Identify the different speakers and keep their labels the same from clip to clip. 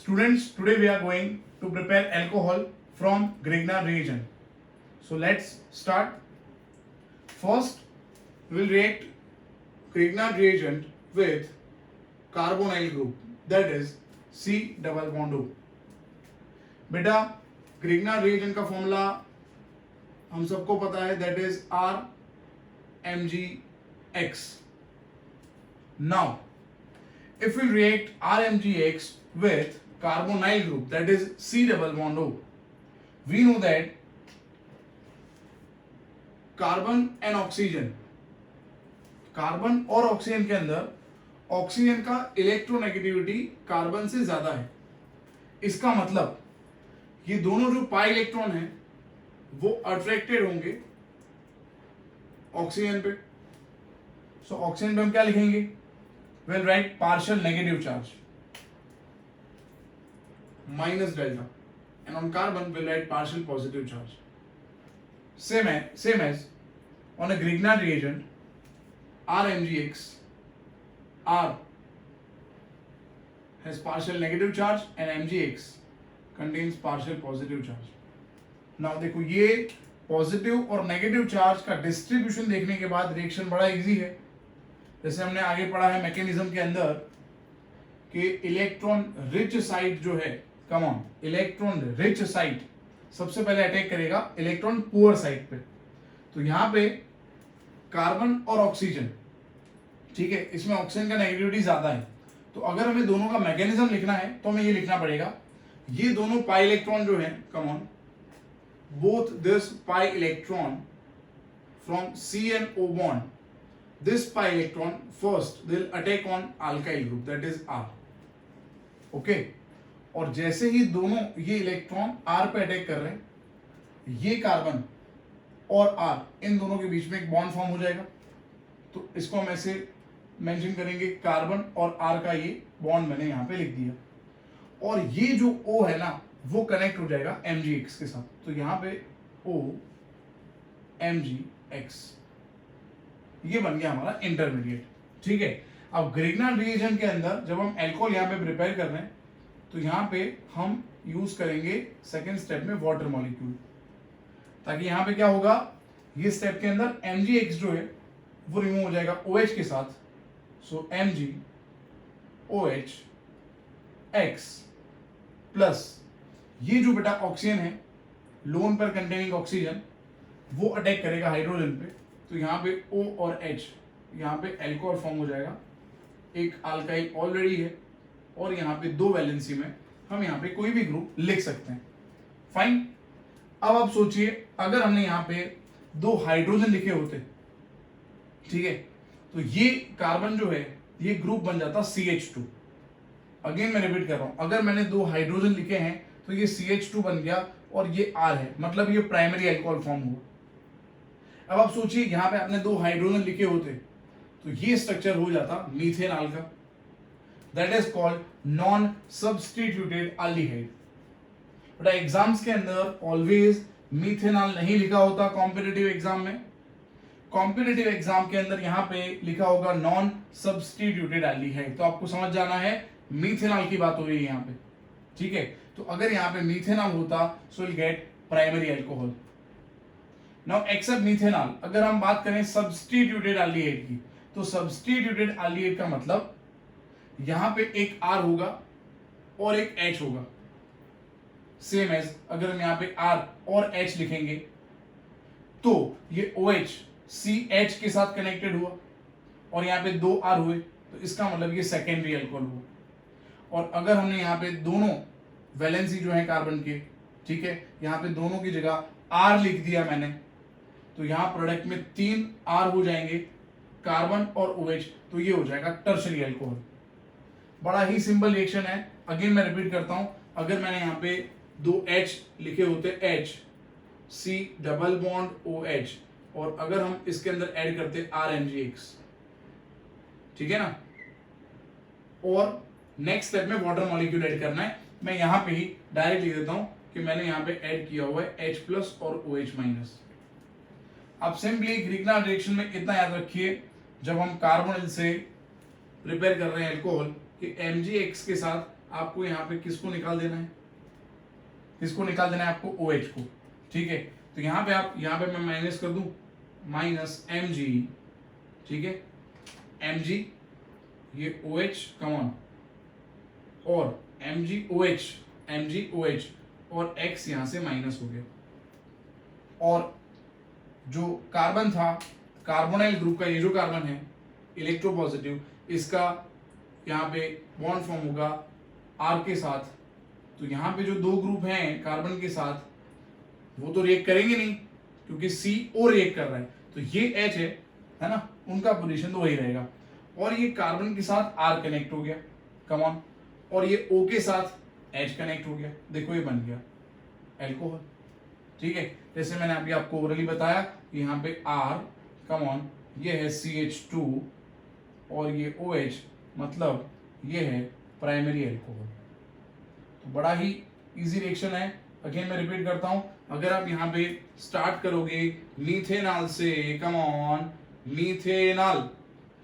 Speaker 1: Students, today we are going to prepare alcohol from Grignard reagent. So let's start. First, we will react Grignard reagent with carbonyl group, that is C double bond O. बेटा Grignard reagent का formula हम सबको पता है, that is RMgX. Now, if we react RMgX with carbonyl group, that is C double bond O, we know that carbon and oxygen, carbon और oxygen के अंदर oxygen का इलेक्ट्रोनेगेटिविटी कार्बन से ज्यादा है. इसका मतलब ये दोनों जो पाई इलेक्ट्रॉन हैं वो अट्रैक्टेड होंगे ऑक्सीजन पे. सो ऑक्सीजन पे हम क्या लिखेंगे? Will write partial negative charge minus delta, and on carbon will write partial positive charge. Same as on a Grignard reagent, RMgX, R has partial negative charge and MgX contains partial positive charge. Now देखो, ये positive और negative charge का distribution देखने के बाद reaction बड़ा easy है. जैसे हमने आगे पढ़ा है मैकेनिज्म के अंदर कि इलेक्ट्रॉन रिच साइट जो है, come on, electron rich site सबसे पहले अटैक करेगा इलेक्ट्रॉन पुअर साइड पे. तो यहां पे कार्बन और ऑक्सीजन, ठीक है, इसमें ऑक्सीजन का नेगेटिविटी ज्यादा है. तो अगर हमें दोनों का मैकेनिज्म लिखना है तो हमें ये लिखना पड़ेगा, ये दोनों पाई इलेक्ट्रॉन जो है, come on, both this pi electron from C and O bond, this pi electron first will attack on alkyl group, that is R. Okay, और जैसे ही दोनों ये इलेक्ट्रॉन आर पे अटैक कर रहे हैं, ये कार्बन और आर, इन दोनों के बीच में एक बॉन्ड फॉर्म हो जाएगा. तो इसको हम ऐसे मेंशन करेंगे, कार्बन और आर का ये बॉन्ड मैंने यहां पे लिख दिया. और ये जो O है ना, वो कनेक्ट हो जाएगा MgX के साथ. तो यहां पे O MgX, ये बन गया हमारा इंटरमीडिएट. ठीक है. अब ग्रिग्नार्ड रिएजेंट के अंदर जब हम अल्कोहल यहां पे प्रिपेयर कर रहे हैं, तो यहां पे हम यूज करेंगे सेकेंड स्टेप में वाटर मॉलिक्यूल, ताकि यहां पे क्या होगा, ये स्टेप के अंदर MgX जो है वो रिमूव हो जाएगा OH के साथ. सो MgOH X प्लस ये जो बेटा ऑक्सीजन है, लोन पर कंटेनिंग ऑक्सीजन, वो अटैक करेगा हाइड्रोजन पे. तो यहां पे O और H, यहां पे अल्कोहल फॉर्म हो जाएगा. एक अल्काइल ऑलरेडी है और यहाँ पे दो वैलेंसी में हम यहाँ पे कोई भी ग्रुप लिख सकते हैं. फाइन. अब आप सोचिए, अगर हमने यहाँ पे दो हाइड्रोजन लिखे होते, ठीक है, तो ये कार्बन जो है ये ग्रुप बन जाता CH2. अगेन मैं रिपीट कर रहा हूं, अगर मैंने दो हाइड्रोजन लिखे हैं तो ये CH2 बन गया और ये R है, मतलब ये प्राइमरी अल्कोहल फॉर्म हुआ. अब आप सोचिए, यहाँ पे आपने दो हाइड्रोजन लिखे होते तो ये स्ट्रक्चर हो जाता मीथेनॉल का, that is called non-substituted aldehyde. बेटा एग्जाम्स के अंदर ऑलवेज मीथेनॉल नहीं लिखा होता. कॉम्पिटिटिव एग्जाम में, कॉम्पिटिटिव एग्जाम के अंदर यहाँ पे लिखा होगा नॉन सब्सटीट्यूटेड एल्डिहाइड. तो आपको समझ जाना है मीथेनॉल की बात हो रही है यहाँ पे. ठीक है. तो अगर यहाँ पे मीथेनॉल होता so will get primary alcohol. Now except methanol, अगर हम बात करें सब्सटीट्यूटेड एल्डिहाइड की, तो सब्सटीट्यूटेड एल्डिहाइड का मतलब यहां पे एक R होगा और एक H होगा. सेम एज अगर हम यहां पे R और H लिखेंगे तो ये OH CH के साथ कनेक्टेड हुआ और यहां पे दो R हुए, तो इसका मतलब ये सेकेंडरी अल्कोहल हुआ. और अगर हमने यहां पे दोनों वैलेंसी जो है कार्बन के, ठीक है, यहां पे दोनों की जगह R लिख दिया मैंने, तो यहां प्रोडक्ट में 3 R हो जाएंगे, कार्बन और OH, तो ये हो जाएगा टर्शरी अल्कोहल. बड़ा ही सिंपल रिएक्शन है. अगेन मैं रिपीट करता हूं, अगर मैंने यहां पे दो H लिखे होते, H C double bond OH, और अगर हम इसके अंदर ऐड करते RMgX, ठीक है ना, और नेक्स्ट स्टेप में वाटर मॉलिक्यूल ऐड करना है. मैं यहां पे ही डायरेक्ट लिख देता हूं कि मैंने यहां पे ऐड किया हुआ है H प्लस और OH माइनस. आप सिंपली ग्रिग्नार्ड रिएक्शन में इतना याद रखिए, जब हम कार्बोनिल से प्रिपेयर कर रहे हैं अल्कोहल कि MgX के साथ आपको यहाँ पे किसको निकाल देना है, किसको निकाल देना है आपको, OH को, ठीक है। तो यहाँ पे आप, यहाँ पे मैं माइनस कर दूं, माइनस Mg, ठीक है, Mg ये OH कमॉन और MgOH और X यहाँ से माइनस हो गया, और जो कार्बन था कार्बोनाइल ग्रुप का, ये जो कार्बन है इलेक्ट्रोपॉजिटिव, इसका यहाँ पे बॉन्ड फॉर्म होगा R के साथ। तो यहाँ पे जो दो ग्रुप हैं कार्बन के साथ वो तो रिएक्ट करेंगे नहीं क्योंकि CO रिएक्ट कर रहा है, तो ये H है ना, उनका पोजीशन तो वही रहेगा। और ये कार्बन के साथ R कनेक्ट हो गया, कम ऑन, और ये O के साथ H कनेक्ट हो गया, देखो ये बन गया एल्कोहल, ठीक है। जैसे मैंने अभी आपको ओरली बताया, यहाँ पे R कम ऑन, ये है CH2 और ये OH, मतलब ये है प्राइमरी एल्कोहल। तो बड़ा ही इजी रिएक्शन है। अगेन मैं रिपीट करता हूं, अगर आप यहाँ पे स्टार्ट करोगे मीथेनॉल से, कम ऑन, मीथेनॉल,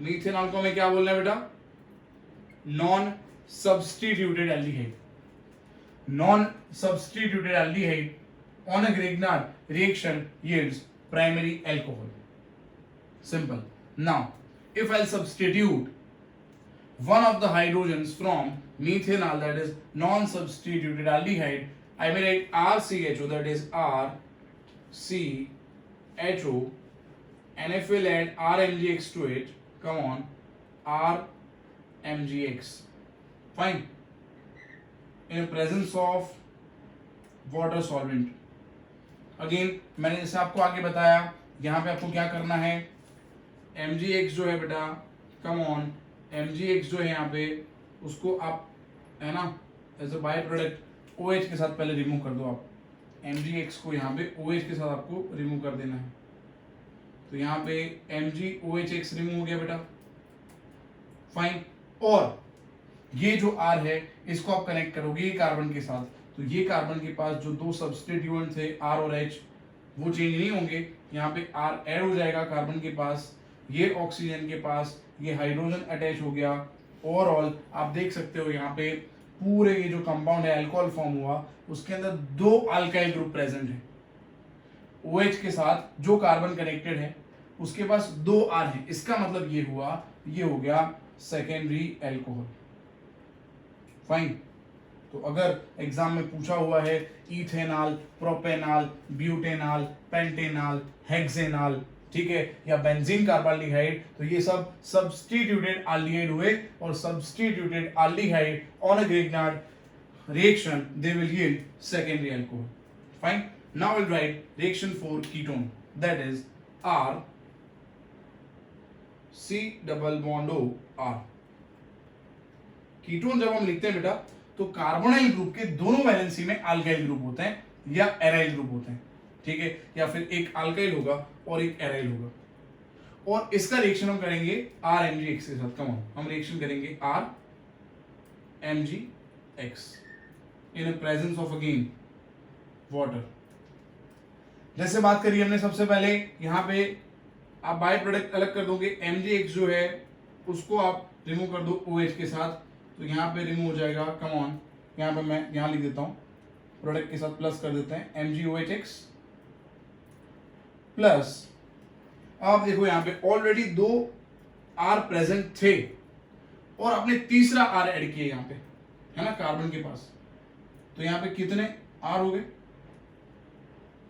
Speaker 1: मीथेनॉल को हमें क्या बोलना है बेटा, non substituted aldehyde, non substituted aldehyde on a Grignard reaction yields primary alcohol. Simple. Now, if I'll substitute one of the hydrogens from methanol, that is non-substituted aldehyde, I will write RCHO, that is RCHO, and if we'll add RMgX to it, come on, RMgX. Fine. In the presence of water solvent. Again मैंने जैसे आपको आगे बताया, यहाँ पे आपको क्या करना है, MgX जो है बेटा, कम ऑन, MgX जो है यहाँ पे, उसको आप है ना as a by product OH के साथ पहले रिमूव कर दो। आप MgX को यहाँ पे OH के साथ आपको रिमूव कर देना है। तो यहाँ पे MgOHX रिमूव हो गया बेटा, फाइन। और ये जो R है इसको आप कनेक्ट करोगे कार्बन के साथ, तो ये कार्बन के पास जो दो सब्स्टिट्यूएंट थे R और H वो चेंज नहीं होंगे, यहाँ पे R ऐड हो जाएगा कार्बन के पास, ये ऑक्सीजन के पास ये हाइड्रोजन अटैच हो गया। ओवरऑल आप देख सकते हो यहाँ पे पूरे ये जो कंपाउंड है अल्कोहल फॉर्म हुआ, उसके अंदर दो अल्काइल ग्रुप प्रेजेंट है। OH के साथ जो कार्बन कनेक्टेड है उसके पास दो R है, इसका मतलब ये हुआ, ये हो गया सेकेंडरी एल्कोहल, फाइन। तो अगर एग्जाम में पूछा हुआ है ethanol, propanol, butanol, pentanol, hexanol, ठीक है, या बेंजीन कार्बाल्डिहाइड, तो ये सब सब्स्टिट्यूटेड एल्डिहाइड हुए, और substituted aldehyde on a Grignard reaction they will yield secondary alcohol. Fine. Now we'll write reaction for ketone, that is R C double bond O R. Ketone जब हम लिखते हैं बेटा तो कार्बोनाइल ग्रुप के दोनों वैलेंसी में अल्काइल ग्रुप होते हैं या एराइल ग्रुप होते हैं, ठीक है, या फिर एक अल्काइल होगा और एक एराइल होगा। और इसका रिएक्शन हम करेंगे RMgX के साथ। कम ऑन, हम रिएक्शन करेंगे RMgX in presence of again water. जैसे बात करी हमने सबसे पहले, यहाँ पे आप बाय प्रोडक्ट अलग कर दोगे, MgX जो है उसको आप रिमूव कर दो OH के साथ, तो यहाँ पे रिमूव हो जाएगा, कम ऑन, यहाँ पे मैं यहाँ लिख देता हूँ, प्रोडक्ट के साथ प्लस कर देते हैं MgOHX प्लस, आप देखो यहाँ पे ऑलरेडी दो R प्रेजेंट थे और आपने तीसरा R ऐड किया यहाँ पे, है ना, कार्बन के पास, तो यहाँ पे कितने R हो गए,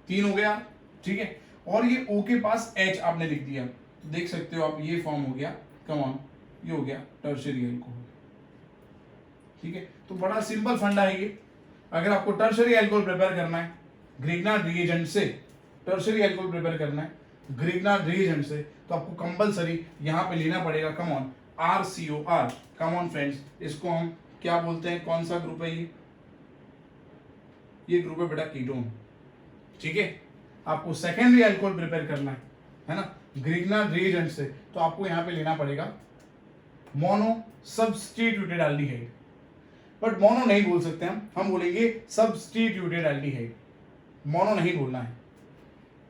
Speaker 1: 3 हो गया, ठीक है। और ये O के पास H आपने लिख दिया, तो देख सकते हो आप ये फॉर्म हो गया, कम ऑन, ये हो गया टर्शियरी एल्कोहल, ठीक है। तो बड़ा सिंपल फंडा है ये। अगर आपको टर्शियरी एल्कोहल प्रिपेयर करना है ग्रिग्नार्ड रिएजेंट से, टर्शियरी एल्कोहल प्रिपेयर करना है ग्रिग्नार्ड रिएजेंट से, तो आपको कंपलसरी यहाँ पे लेना पड़ेगा, come on, RCOR। Come on friends, इसको हम क्या बोलते हैं, कौन सा ग्रुप है ये ग्रुप है बेटा कीटोन, ठीक है। आपको सेकेंडरी एल्कोहल प्रिपेयर करना है ना, ग्रिग्नार्ड रिएजेंट से, तो आपको यहाँ पे लेना पड़ेगा mono substituted aldehyde, but mono नहीं बोल सकते हम बोलेंगे सब्स्टिट्यूटेड एल्डिहाइड, मोनो नहीं बोलना है,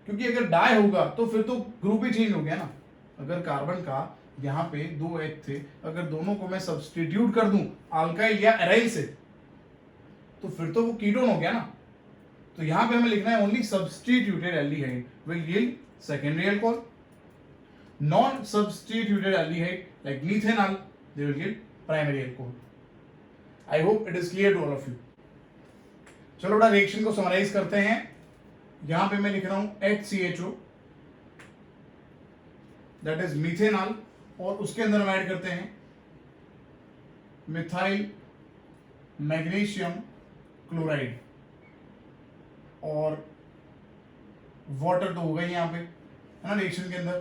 Speaker 1: क्योंकि अगर डाई होगा तो फिर तो ग्रुप ही चेंज हो गया ना। अगर कार्बन का यहाँ पे 2 H थे, अगर दोनों को मैं सब्सटीट्यूट कर दूं अल्काइल या एराइल से तो फिर तो वो कीटोन हो गया ना। तो यहाँ पे हमें लिखना है only substituted aldehyde will yield secondary alcohol, non substituted aldehyde like methanol they will yield primary alcohol. I hope it is clear to all of you. चलो बड़ा रिएक्शन को समराइज करते हैं। यहां पे मैं लिख रहा हूं HCHO दैट इज मिथेनॉल, और उसके अंदर हम ऐड करते हैं मिथाइल मैग्नीशियम क्लोराइड और वाटर तो होगा ही यहां पे, है ना, रिएक्शन के अंदर।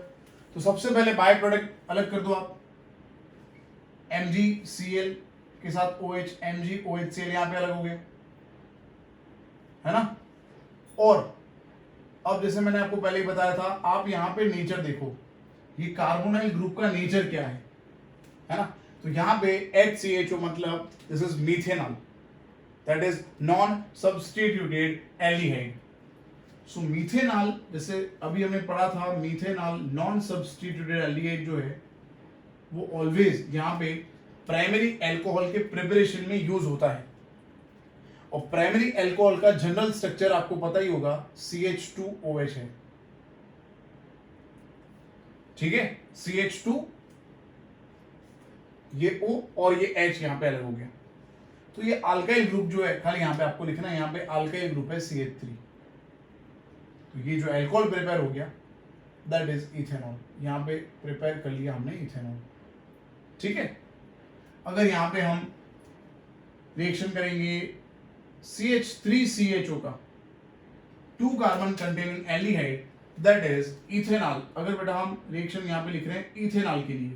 Speaker 1: तो सबसे पहले बाय प्रोडक्ट अलग कर दो आप, MgCl के साथ OH, MgOHCl यहां पे अलग हो गया, है ना। और अब जैसे मैंने आपको पहले ही बताया था, आप यहां पे नेचर देखो, ये कार्बोनाइल ग्रुप का नेचर क्या है ना। तो यहां पे HCHO मतलब this is methanol that is non substituted aldehyde. So methanol, जैसे अभी हमने पढ़ा था, मिथेनॉल नॉन सब्सटीट्यूटेड एल्डिहाइड जो है वो ऑलवेज यहाँ पे प्राइमरी अल्कोहल के प्रिपरेशन में यूज होता है। और प्राइमरी अल्कोहल का जनरल स्ट्रक्चर आपको पता ही होगा, CH2OH है, ठीक है, CH2 ये O और ये H यहां पे अलग हो गया। तो ये अल्काइल ग्रुप जो है, खाली यहां पे आपको लिखना है, यहां पे अल्काइल ग्रुप है CH3। तो ये जो अल्कोहल प्रिपेयर हो गया दैट इज इथेनॉल, यहां पे प्रिपेयर कर लिया हमने इथेनॉल, ठीक है। अगर यहां पे हम रिएक्शन करेंगे CH3CHO का 2 carbon containing aldehyde that is ethanol. अगर बेटा हम रिएक्शन यहां पे लिख रहे हैं इथेनॉल के लिए,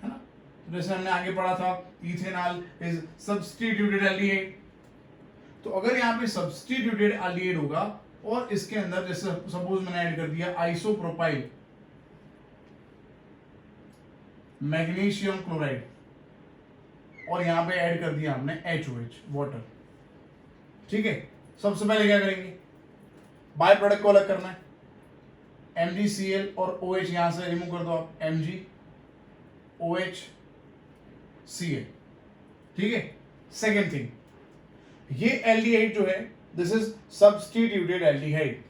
Speaker 1: है ना, तो जैसे हमने आगे पढ़ा था इथेनॉल इज सब्सटीट्यूटेड एल्डिहाइड। तो अगर यहां पे सब्सटीट्यूटेड एल्डिहाइड होगा और इसके अंदर जैसे सपोज मैंने ऐड कर दिया आइसोप्रोपाइल मैग्नीशियम क्लोराइड और यहां पे ऐड कर दिया हमने HOH वाटर, ठीक है। सबसे पहले क्या करेंगे, बाय प्रोडक्ट को अलग करना है, MgCl और OH यहां से रिमूव कर दो आप, MgOH Cl, ठीक है। सेकेंड थिंग, ये एल्डिहाइड जो है this is substituted aldehyde.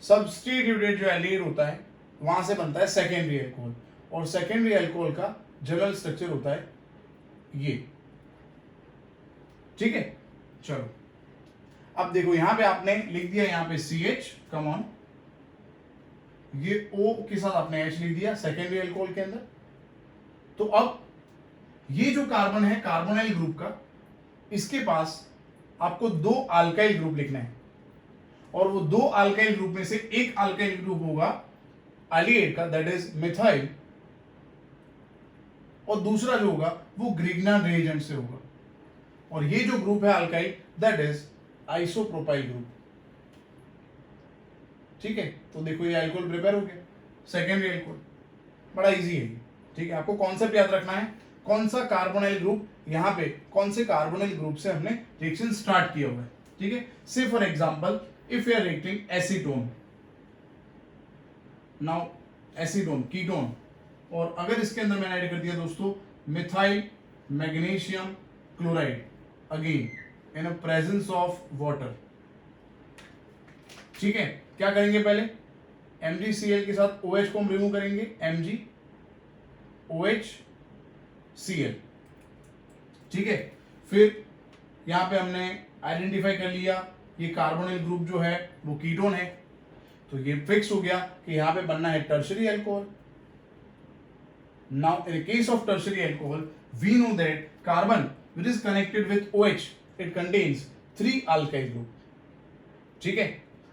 Speaker 1: Substituted जो एल्डिहाइड होता है वहां से बनता है सेकेंडरी अल्कोहल, और सेकेंडरी अल्कोहल का जनरल स्ट्रक्चर होता है ये, ठीक है। चलो अब देखो यहां पे आपने लिख दिया, यहां पे CH, कम ऑन, ये O के साथ आपने H लिख दिया सेकेंडरी अल्कोहल के अंदर। तो अब ये जो कार्बन है कार्बोनाइल ग्रुप का, इसके पास आपको 2 अल्काइल ग्रुप लिखना है, और वो 2 अल्काइल ग्रुप में से एक अल्काइल ग्रुप होगा एल्डिहाइड का दैट इज मिथाइल, और दूसरा जो होगा वो ग्रिग्नान रिएजेंट से होगा, और ये जो ग्रुप है alkyl that is isopropyl group, ठीक है। तो देखो ये अल्कोहल प्रिपेयर हो गया, सेकेंडरी अल्कोहल, बड़ा इजी है, ठीक है। आपको कॉन्सेप्ट याद रखना है, कौन सा कार्बोनाइल ग्रुप, यहां पे कौन से कार्बोनाइल ग्रुप से हमने रिएक्शन स्टार्ट किया हुआ है, ठीक है। से for example if you are reacting acetone, now acetone ketone, और अगर इसके अंदर मैंने ऐड कर दिया दोस्तों methyl magnesium chloride again in presence of water, ठीक है। क्या करेंगे, पहले MgCl के साथ OH को हम रिमूव करेंगे, MgOHCl, ठीक है। फिर यहां पे हमने आइडेंटिफाई कर लिया ये कार्बोनिल ग्रुप जो है वो कीटोन है, तो ये फिक्स हो गया कि यहां पे बनना है tertiary alcohol. Now in case of tertiary alcohol we know that carbon which is connected with OH it contains 3 alkyl group, ठीक है।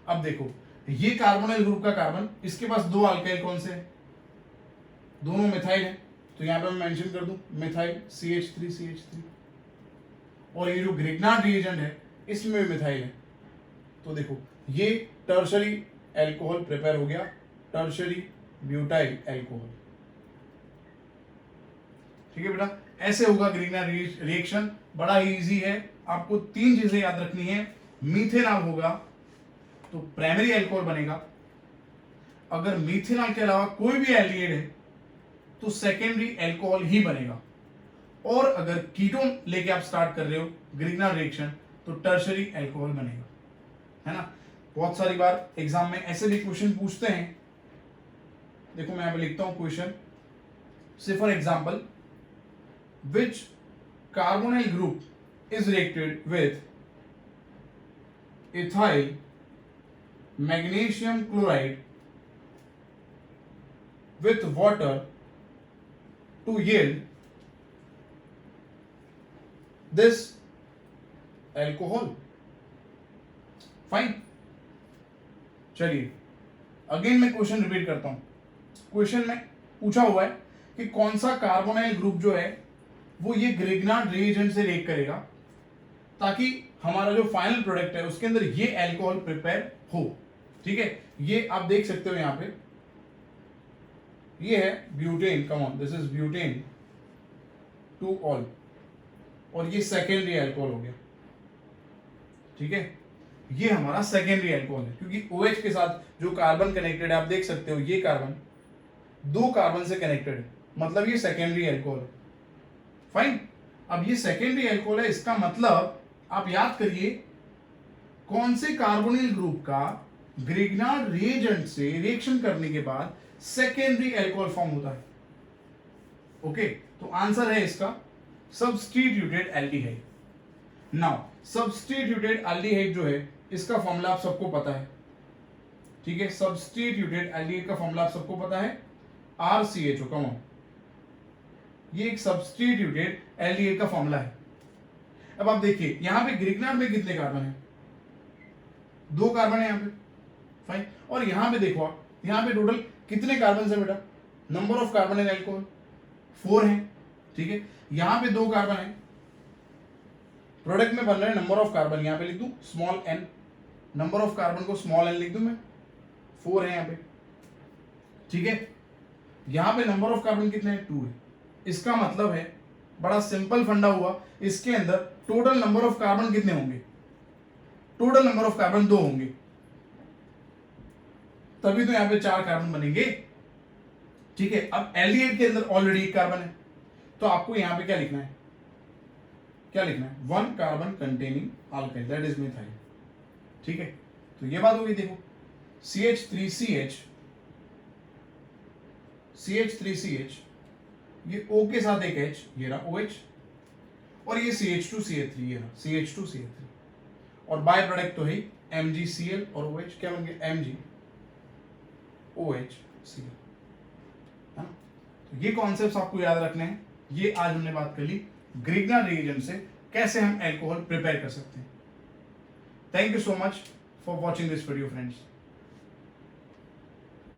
Speaker 1: अब देखो ये कार्बोनाइल ग्रुप का कार्बन, इसके पास 2 अल्काइल कौन से हैं, दोनों मिथाइल है, तो यहां पे मैं मेंशन कर दूं मिथाइल CH3CH3, और ये जो ग्रिग्नान रिएजेंट है इसमें भी मिथाइल है। तो देखो ये टर्शरी अल्कोहल प्रिपेयर हो गया, टर्शरी ब्यूटाइल अल्कोहल, ठीक है बेटा। ऐसे होगा ग्रिग्नान रिएक्शन, बड़ा ही इजी है। आपको 3 चीजें याद रखनी है, मीथेनॉल होगा तो प्राइमरी अल्कोहल बनेगा, अगर मीथेनॉल के अलावा कोई भी एल्डिहाइड है तो सेकेंडरी एल्कोहल ही बनेगा। और अगर कीटोन लेके आप स्टार्ट कर रहे हो ग्रिग्नार्ड रिएक्शन तो टर्शरी एल्कोहल बनेगा, है ना। बहुत सारी बार एग्जाम में ऐसे भी क्वेश्चन पूछते हैं। देखो मैं यहां पे लिखता हूं क्वेश्चन, से for example which carbonyl group is reacted with ethyl magnesium chloride with water to yield this alcohol. Fine. चलिए अगेन मैं क्वेश्चन रिपीट करता हूं। क्वेश्चन में पूछा हुआ है कि कौन सा कार्बोनाइल ग्रुप जो है वो ये ग्रिग्नार्ड रिएजेंट से रिएक्ट करेगा ताकि हमारा जो फाइनल प्रोडक्ट है उसके अंदर ये एल्कोहल प्रिपेयर हो। ठीक है, ये आप देख सकते हो यहां पे, ये है butane, come on, this is butane two all, और ये सेकेंडरी अल्कोहल हो गया। ठीक है, ये हमारा सेकेंडरी अल्कोहल है क्योंकि OH के साथ जो कार्बन कनेक्टेड है आप देख सकते हो, ये कार्बन 2 कार्बन से कनेक्टेड है, मतलब ये सेकेंडरी अल्कोहल है। फाइन। अब ये सेकेंडरी अल्कोहल है, इसका मतलब आप याद करिए कौन से कार्बोनिल ग्रुप का ग्रिग्नार्ड रिएजेंट से रिएक्शन करने के बाद सेकेंडरी एल्कोहल फॉर्म होता है। ओके, तो आंसर है इसका substituted aldehyde. Now substituted aldehyde जो है इसका फॉर्मूला आप सबको पता है। ठीक है, सब्स्टिट्यूटेड एल्डिहाइड का फॉर्मूला आप सबको पता है, RCHO। कम ऑन, ये एक सब्स्टिट्यूटेड एल्डिहाइड का फॉर्मूला है। अब आप देखिए यहां पे ग्रिग्नार्ड में कितने कार्बन है? 2 कार्बन है यहां पे। फाइन। और यहां पे देखो आप, यहां पे टोटल कितने कार्बन है बेटा? Number of carbon in alcohol 4 है। ठीक है, यहां पे 2 कार्बन है, प्रोडक्ट में बन रहा है नंबर ऑफ कार्बन, यहां पे लिख दूं small n, number of carbon को स्मॉल n लिख दूं मैं, 4 है यहां पे। ठीक है, यहां पे नंबर ऑफ कार्बन कितने हैं? 2 है। इसका मतलब है, बड़ा सिंपल फंडा हुआ, इसके अंदर टोटल नंबर ऑफ कार्बन कितने होंगे? टोटल नंबर ऑफ कार्बन 2 होंगे, तभी तो यहां पे 4 कार्बन बनेंगे। ठीक है, अब एल्डिहाइड के अंदर ऑलरेडी 1 कार्बन है, तो आपको यहां पे क्या लिखना है? क्या लिखना है? 1 carbon containing alkyl, that is methyl. ठीक है, तो ये बात होगी। देखो CH3CH, CH3CH, ये O के साथ एक H, ये रहा OH, और ये CH2CH3, ये रहा CH2CH3, और बाय प्रोडक्ट तो है MgCl और OH, क्या बन गया? MgOHCl, है ना। तो ये कॉन्सेप्ट्स आपको याद रखने हैं। ये आज हमने बात कर ली ग्रिग्नार्ड रिएजेंट से कैसे हम एल्कोहल प्रिपेयर कर सकते हैं। Thank you so much for watching this video friends.